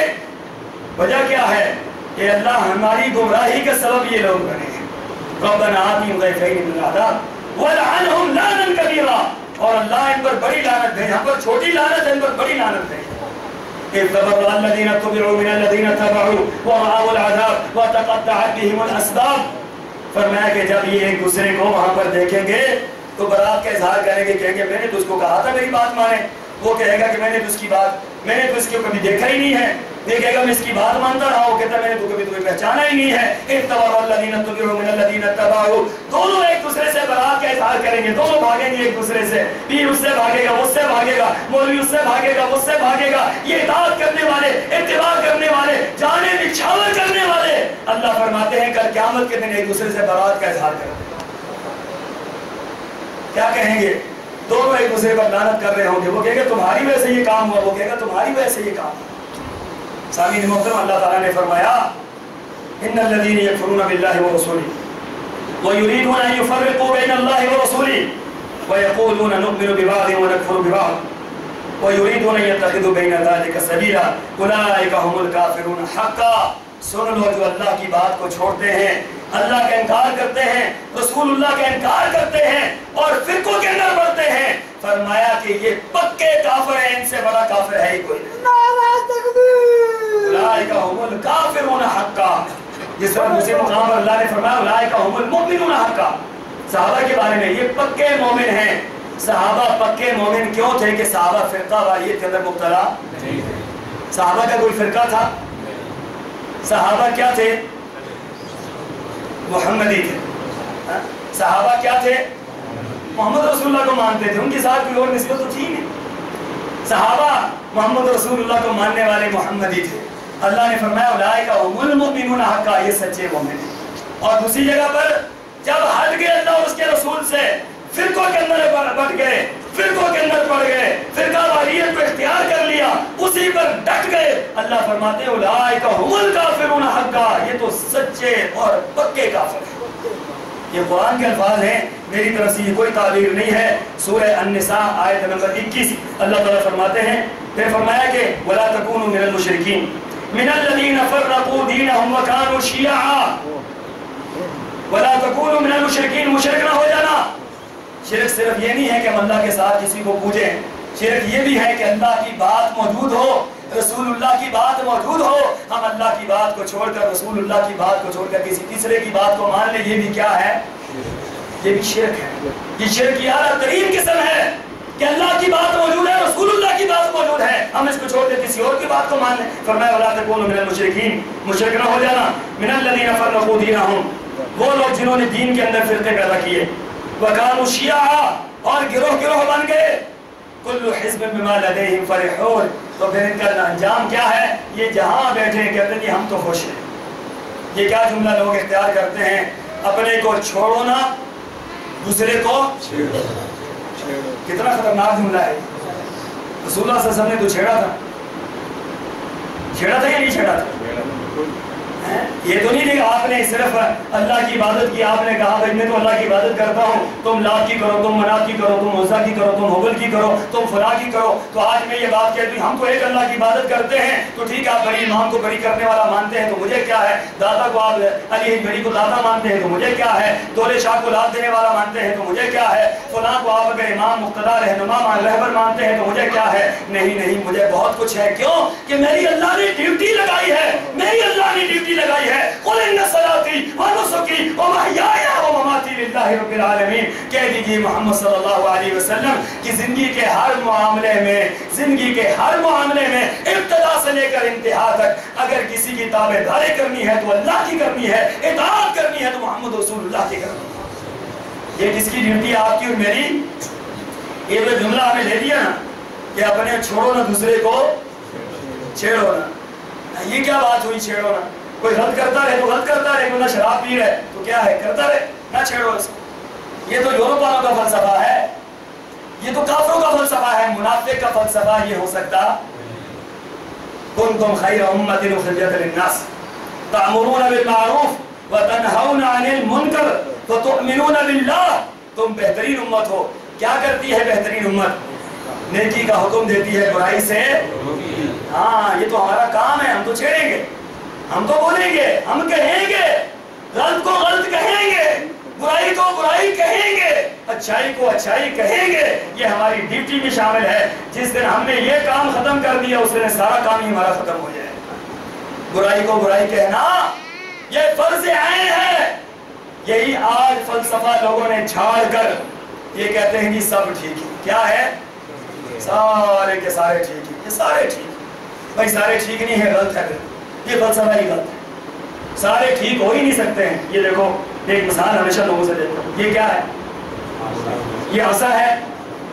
وجہ کیا ہے کہ اللہ ہماری گمراہی کا سبب یہ لوگ بنے ہیں۔ ربنا آتِهِمْ ضِعْفَيْنِ مِنَ الْعَذَابِ وَلْعَنْهُمْ لَعْنًا كَبِيرًا، اور اللہ ان پر بڑی لعنت بھیجے، ہم پر چھوٹی لعنت ہے، ان پر بڑی لعنت بھیجے۔ إذ تبرأ الذين اتبعوا من الذين اتبعوا ورأوا العذاب وتقطعت بهم الأسباب، فرمایا کہ جب یہ ایک دوسرے کو وہاں پر دیکھیں گے تو برات کا اظہار کریں گے، کہیں گے میں نے تو اس کو کہا تھا میری بات مانے، وہ کہے گا کہ میں نے تو اس کی بات، میں نے تو اس کو کبھی دیکھا ہی نہیں ہے، یہ کہے گا میں اس کی بات مانتا رہا، وہ کہتا ہے میں نے تو کبھی تمہیں پہچانا ہی نہیں ہے۔ إذ تبرأ الذين اتبعوا من الذين اتبعوا، دونوں ایک دوسرے سے برات کا اظہار کریں گے، دونوں بھاگیں گے ایک دوسرے سے، پیر اس سے بھاگے گا، اس سے بھاگے گا، مولوی اس سے بھاگے گا، اس سے بھاگے گا، یہ اطاعت کرنے والے، اتباع کرنے والے، جانے نچھاور کرنے والے، اللہ فرماتے ہیں کل قیامت کے دن ایک دوسرے سے برات کا اظہار کریں گے۔ کیا کہیں گے؟ دونوں ایک دوسرے پر لعنت کر رہے ہوں گے، وہ کہے گا تمہاری وجہ سے یہ کام ہوا، وہ کہے گا تمہاری وجہ سے یہ کام ہوا۔ سامعین محترم، اللہ تعالیٰ نے فرمایا ان الذین یکفرون باللہ ورسولہ ویریدون ان یفرقوا بین اللہ ورسولہ ویقولون نؤمن ببعض ونکفر ببعض ویریدون ان یتخذوا بین ذلک سبیلا اولئک هم الکافرون حقا۔ سن لو، جو اللہ کی بات کو چھوڑتے ہیں، اللہ کا انکار کرتے ہیں، رسول اللہ کا انکار کرتے ہیں اور فرقوں کے اندر بڑھتے ہیں، فرمایا کہ یہ پکے کافر ہیں، ان سے بڑا کافر ہے ہی کوئی نہیں۔ اولئک هم الکافرون حقا، جس پر دوسرے مقام پر اللہ نے فرمایا اولئک هم المؤمنون حقا، صحابہ کے بارے میں یہ پکے مومن ہیں۔ صحابہ پکے مومن کیوں تھے کہ صحابہ فرقہ واریت کے اندر مبتلا نہیں تھے۔ صحابہ کا کوئی فرقہ تھا؟ صحابہ کیا تھے؟ محمدی تھے۔ صحابہ کیا تھے؟ محمد رسول اللہ کو مانتے تھے، ان کے ساتھ کوئی اور نسبت تو تھی نہیں۔ صحابہ محمد رسول اللہ کو ماننے والے محمدی تھے۔ اللہ نے فرمایا اولئک هم المؤمنون حقا، یہ سچے مومن ہیں۔ اور دوسری جگہ پر جب ہٹ گئے اللہ اور اس کے رسول سے، فرقوں کے اندر بٹ گئے، فرقوں کے اندر پڑ گئے، فرقہ واریت کو اختیار کر لیا، اسی پر ڈٹ گئے، اللہ فرماتے ہیں اولئک هم الکافرون حقا، یہ تو سچے اور پکے کافر ہیں۔ یہ قرآن کے الفاظ ہیں، میری طرف سے یہ کوئی تعبیر نہیں ہے۔ سورہ النساء آیت نمبر 21 اللہ تعالیٰ فرماتے ہیں، پھر فرمایا کہ وَلَا تَكُونُوا مِنَ الْمُشْرِكِينَ مِنَ الَّذِينَ فَرَّقُوا دِينَهُمْ وَكَانُوا شِيَعًا۔ وَلَا تَكُونُوا مِنَ الْمُشْرِكِينَ، مشرک نہ ہو جانا۔ شرک صرف یہ نہیں ہے کہ ہم اللہ کے ساتھ کسی کو پوجیں، شرک یہ بھی ہے کہ اللہ کی بات موجود ہو، رسول اللہ کی بات موجود ہو، ہم اللہ کی بات کو چھوڑ کر، رسول اللہ کی بات کو چھوڑ کر کسی تیسرے کی بات کو مان لیں، یہ بھی کیا ہے؟ یہ بھی شرک ہے۔ یہ شرک کی اعلیٰ ترین قسم ہے کہ اللہ کی بات موجود ہے، رسول اللہ کی بات موجود ہے، ہم اس کو چھوڑ کر کسی اور کی بات کو مان لیں۔ فرمایا وَلَا تَكُونُوا مِنَ الْمُشْرِكِينَ، مشرک نہ ہو جانا۔ مِنَ الَّذِينَ فَرَّقُوا دِينَهُمْ، وہ لوگ جنہوں نے دین کے اندر فرقے پیدا کیے، وَكَانُوا شِيَعًا، اور گروہ بن گئے، کل حزب بما لدیہم فرحون، تو پھر ان کا انجام کیا ہے؟ یہ جہاں بیٹھے کہتے ہیں ہم تو خوش ہیں۔ یہ کیا جملہ لوگ اختیار کرتے ہیں؟ اپنے کو چھوڑو نہ، دوسرے کو چھیڑو۔ کتنا خطرناک جملہ ہے۔ رسول اللہ صلی اللہ علیہ وسلم نے تو چھیڑا تھا، چھیڑا تھا یا نہیں چھیڑا تھا؟ یہ تو نہیں کہ آپ نے صرف اللہ کی عبادت کی, آپ نے کہا بھائی میں تو اللہ کی عبادت کرتا ہوں, تم لات کی کرو, تم منات کی کرو, تم عزا کی کرو, تم حبل کی کرو, تم فلاں کی کرو. تو آج میں یہ بات کہتی ہوں ہم تو ایک اللہ کی عبادت کرتے ہیں, تو ٹھیک ہے آپ بڑی امام کو بڑی کرنے والا مانتے ہیں تو مجھے کیا ہے, داتا کو آپ علی بڑی کو داتا مانتے ہیں تو مجھے کیا ہے, دولے شاہ کو لات دینے والا مانتے ہیں تو مجھے کیا ہے, فلاں کو آپ اگر امام مقتدا رہنما رہبر مانتے ہیں تو مجھے کیا ہے. نہیں نہیں, مجھے بہت کچھ ہے. کیوں کہ میری اللہ نے ڈیوٹی لگائی ہے, میری اللہ نے ڈیوٹی لگائی ہے. قل ان صلاتی و نسکی و محیای و مماتی للہ رب العالمین. کہہ دیجیے محمد صلی اللہ علیہ وسلم کی زندگی کے ہر معاملے میں, زندگی کے ہر معاملے میں ابتدا سے لے کر انتہا تک اگر کسی کی تابعداری کرنی ہے تو اللہ کی کرنی ہے, اطاعت کرنی ہے تو محمد رسول اللہ کی کرنی ہے. یہ کس کی ڈیوٹی, آپ کی اور میری. یہ جو جملہ ہمیں دے دیا نا کہ اپنے چھوڑو نہ دوسرے کو چھیڑو نہ, یہ کیا بات ہوئی چھیڑو نہ. کوئی غلط کرتا رہے تو غلط کرتا رہے, کوئی نہ شراب پی رہے تو کیا ہے کرتا رہے, نہ چھیڑو اس کو. یہ تو یورپ والوں کا فلسفہ ہے, یہ تو کافروں کا فلسفہ ہے. منافق کا فلسفہ یہ ہو سکتا کنتم خیر امۃ اخرجت للناس تأمرون بالمعروف وتنہون عن المنکر وتؤمنون باللہ. تم بہترین امت ہو. کیا کرتی ہے بہترین امت؟ نیکی کا حکم دیتی ہے, برائی سے. ہاں یہ تو ہمارا کام ہے, ہم تو چھیڑیں گے, ہم تو بولیں گے, ہم کہیں گے, غلط کو غلط کہیں گے, برائی کو برائی کہیں گے, اچھائی کو اچھائی کہیں گے. یہ ہماری ڈیوٹی میں شامل ہے. جس دن ہم نے یہ کام ختم کر دیا اس دن سارا کام ہی ہمارا ختم ہو جائے. برائی کو برائی کہنا یہ فرض عین ہے. یہی آج فلسفہ لوگوں نے چھاڑ کر یہ کہتے ہیں کہ سب ٹھیک ہے. کیا ہے؟ سارے کے سارے ٹھیک ہیں. یہ سارے ٹھیک بھائی, سارے ٹھیک نہیں ہے, غلط ہے. یہ فلسفہ ہی غلط ہے. سارے ٹھیک ہو ہی نہیں سکتے ہیں. یہ دیکھو ایک مثال ہمیشہ لوگوں سے دیکھو, یہ کیا ہے؟ یہ عصا ہے.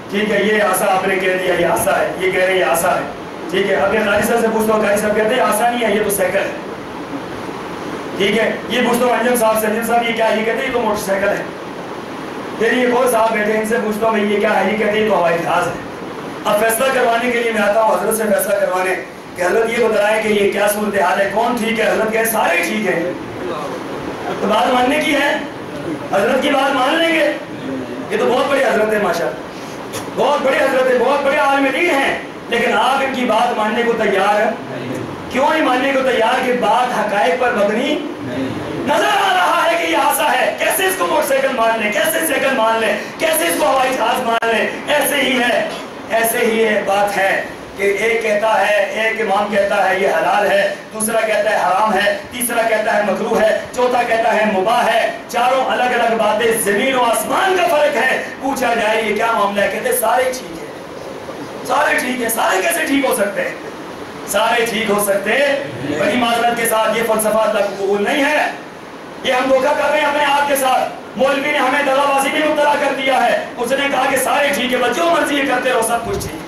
ٹھیک ہے, یہ عصا آپ نے کہہ دیا یہ عصا ہے, یہ کہہ رہے ہیں یہ عصا ہے. ٹھیک ہے, اب یہ قاری صاحب سے پوچھتا ہوں, قاری صاحب کہتے ہیں عصا نہیں ہے یہ تو سائیکل ہے. ٹھیک ہے, یہ پوچھتا ہوں انجم صاحب سے, انجم صاحب یہ کیا ہے؟ یہ کہتے ہیں یہ تو موٹر سائیکل ہے. پھر یہ کوئی صاحب بیٹھے ہیں, ان سے پوچھتا ہوں بھائی یہ کیا ہے؟ یہ کہتے ہیں یہ تو ہوائی جہاز ہے. اب فیصلہ کروانے کے لیے میں آتا ہوں حضرت سے فیصلہ کروانے کہ حضرت یہ بتائیں کہ یہ کیا صورتحال ہے, کون ٹھیک ہے؟ حضرت کہے سارے ٹھیک ہیں. تو بات ماننے کی ہے, حضرت کی بات مان لیں گے. یہ تو بہت بڑی حضرت ہے ماشاءاللہ, بہت بڑی حضرت ہے, بہت بڑے عالم دین ہیں, لیکن آپ ان کی بات ماننے کو تیار ہیں. کیوں نہیں ماننے کو تیار؟ کہ بات حقائق پر مبنی نظر آ رہا ہے کہ یہ عصا ہے. کیسے اس کو موٹر سائیکل مان لیں, کیسے سائیکل مان لیں, کیسے اس کو ہوائی جہاز مان لیں؟ ایسے ہی ہے, ایسے ہی بات ہے کہ ایک کہتا ہے, ایک امام کہتا ہے یہ حلال ہے, دوسرا کہتا ہے حرام ہے, تیسرا کہتا ہے مکروہ ہے, چوتھا کہتا ہے مباح ہے. چاروں الگ الگ باتیں, زمین و آسمان کا فرق ہے. پوچھا جائے یہ کیا معاملہ ہے؟ کہتے سارے ٹھیک ہے, سارے ٹھیک ہے. سارے کیسے ٹھیک ہو سکتے ہیں؟ سارے ٹھیک ہو سکتے بڑی معذرت کے ساتھ. یہ فلسفہ اللہ کو قبول نہیں ہے. یہ ہم دھوکہ کر رہے ہیں اپنے آپ کے ساتھ. مولوی نے ہمیں دغا بازی میں مبتلا کر دیا ہے. اس نے کہا کہ سارے ٹھیک ہے, جو مرضی یہ کرتے رہو سب کچھ ٹھیک.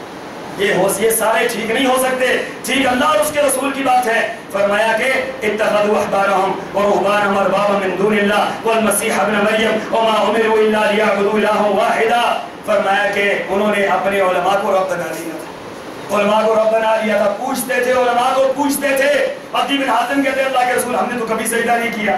یہ سارے ٹھیک نہیں ہو سکتے. ٹھیک اللہ اور اس کے رسول کی بات ہے. فرمایا کہ اتخذوا احبارهم ورهبانهم اربابا من دون الله والمسيح ابن مریم وما امروا الا ليعبدوا الها واحدا. فرمایا کہ انہوں نے اپنے علماء کو رب بنا لیا تھا, علماء کو رب بنا لیا تھا. پوچھتے تھے, علماء کو پوچھتے تھے. عدی بن حاتم کہتے ہیں اللہ کے رسول ہم نے تو کبھی سجدہ نہیں کیا,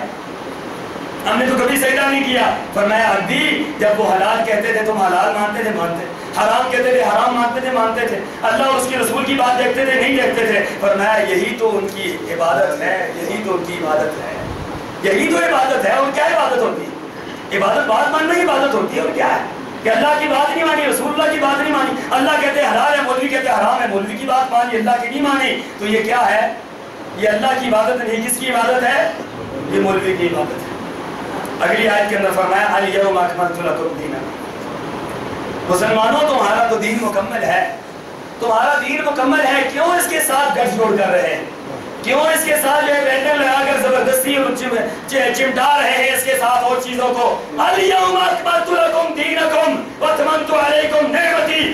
ہم نے تو کبھی سجدہ نہیں کیا. فرمایا عدی جب وہ حلال کہتے تھے تم حلال مانتے تھے, مانتے, حرام کہتے تھے حرام مانتے تھے, مانتے تھے, اللہ اور اس کے رسول کی بات دیکھتے تھے, نہیں دیکھتے تھے. فرمایا یہی تو ان کی عبادت ہے, یہی تو ان کی عبادت ہے, یہی تو عبادت ہے. اور کیا عبادت ہوتی ہے؟ عبادت بات ماننا ہی عبادت ہوتی ہے. اور کیا ہے کہ اللہ کی بات نہیں مانی, رسول اللہ کی بات نہیں مانی. اللہ کہتے حلال ہے, مولوی کہتے حرام ہے, مولوی کی بات مانی, اللہ کی نہیں مانی. تو یہ کیا ہے؟ یہ اللہ کی عبادت نہیں. کس کی عبادت ہے؟ یہ مولوی کی عبادت ہے. اگلی آیت کے اندر فرمایا الیوم اکملت لکم دینکم. مسلمانوں تمہارا تو دین مکمل ہے, تمہارا دین مکمل ہے. کیوں اس کے ساتھ گٹھ جوڑ کر رہے ہیں؟ کیوں اس کے ساتھ جو ہے بینڈل لگا کر زبردستی چمٹا رہے ہیں اس کے ساتھ اور چیزوں کو؟ الیوم اکملت لکم دینکم واتممت علیکم نعمتی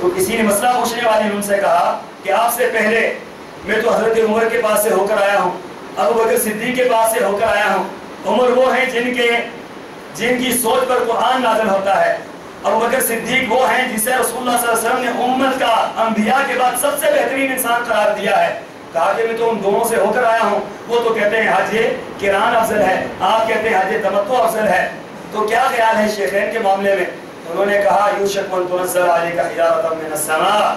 تو کسی نے مسئلہ پوچھنے والے نے ان سے کہا کہ آپ سے پہلے میں تو حضرت عمر کے پاس سے ہو کر آیا ہوں، ابو بکر صدیق کے پاس سے ہو کر آیا ہوں۔ عمر وہ ہیں جن کی سوچ پر قرآن نازل ہوتا ہے، ابو بکر صدیق وہ ہیں جسے رسول اللہ صلی اللہ علیہ وسلم نے امت کا انبیاء کے بعد سب سے بہترین انسان قرار دیا ہے۔ کہا کہ میں تو ان دونوں سے ہو کر آیا ہوں، وہ تو کہتے ہیں حج قران افضل ہے، آپ کہتے ہیں حج تمتع افضل ہے، تو کیا خیال ہے شیخین کے معاملے میں؟ انہوں نے کہا یوشک ان تنزل علیک حجارۃ من السماء،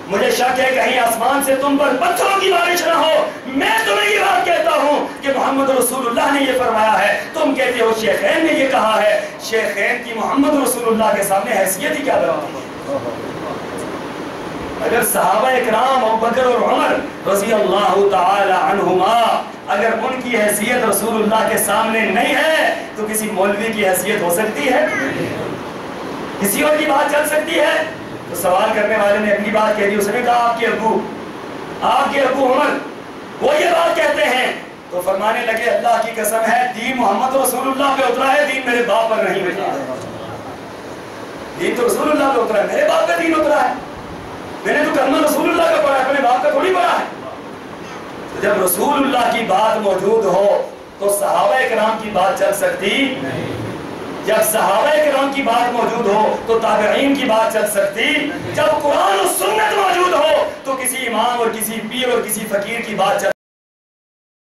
مجھے شک ہے کہیں آسمان سے تم پر پتھروں کی بارش نہ ہو۔ میں تمہیں یہ بات کہتا ہوں کہ محمد رسول اللہ نے یہ فرمایا ہے، تم کہتے ہو شیخین نے یہ کہا ہے۔ شیخین کی محمد رسول اللہ کے سامنے حیثیت ہی کیا بناتی ہے؟ اگر صحابہ اکرام ابو بکر اور عمر رضی اللہ تعالی عنہما اگر ان کی حیثیت رسول اللہ کے سامنے نہیں ہے تو کسی مولوی کی حیثیت ہو سکتی ہے؟ کسی اور کی بات چل سکتی ہے؟ تو سوال کرنے والے نے اگلی بات کہہ دی، اس نے کہا آپ کے ابو عمر وہ یہ بات کہتے ہیں، تو فرمانے لگے اللہ کی قسم ہے دین محمد رسول اللہ پہ اترا ہے، دین میرے باپ پر نہیں اترا ہے۔ دین تو رسول اللہ پہ اترا ہے، میرے باپ پہ دین اترا ہے، میں نے تو کلمہ رسول اللہ کا پڑھا ہے، اپنے باپ کا تھوڑی پڑھا ہے۔ جب رسول اللہ کی بات موجود ہو تو صحابہ کرام کی بات چل سکتی نہیں، جب صحابہ کرام کی بات موجود ہو تو تابعین کی بات چل سکتی، جب قرآن و سنت موجود ہو تو کسی امام اور کسی پیر اور کسی فقیر کی بات چل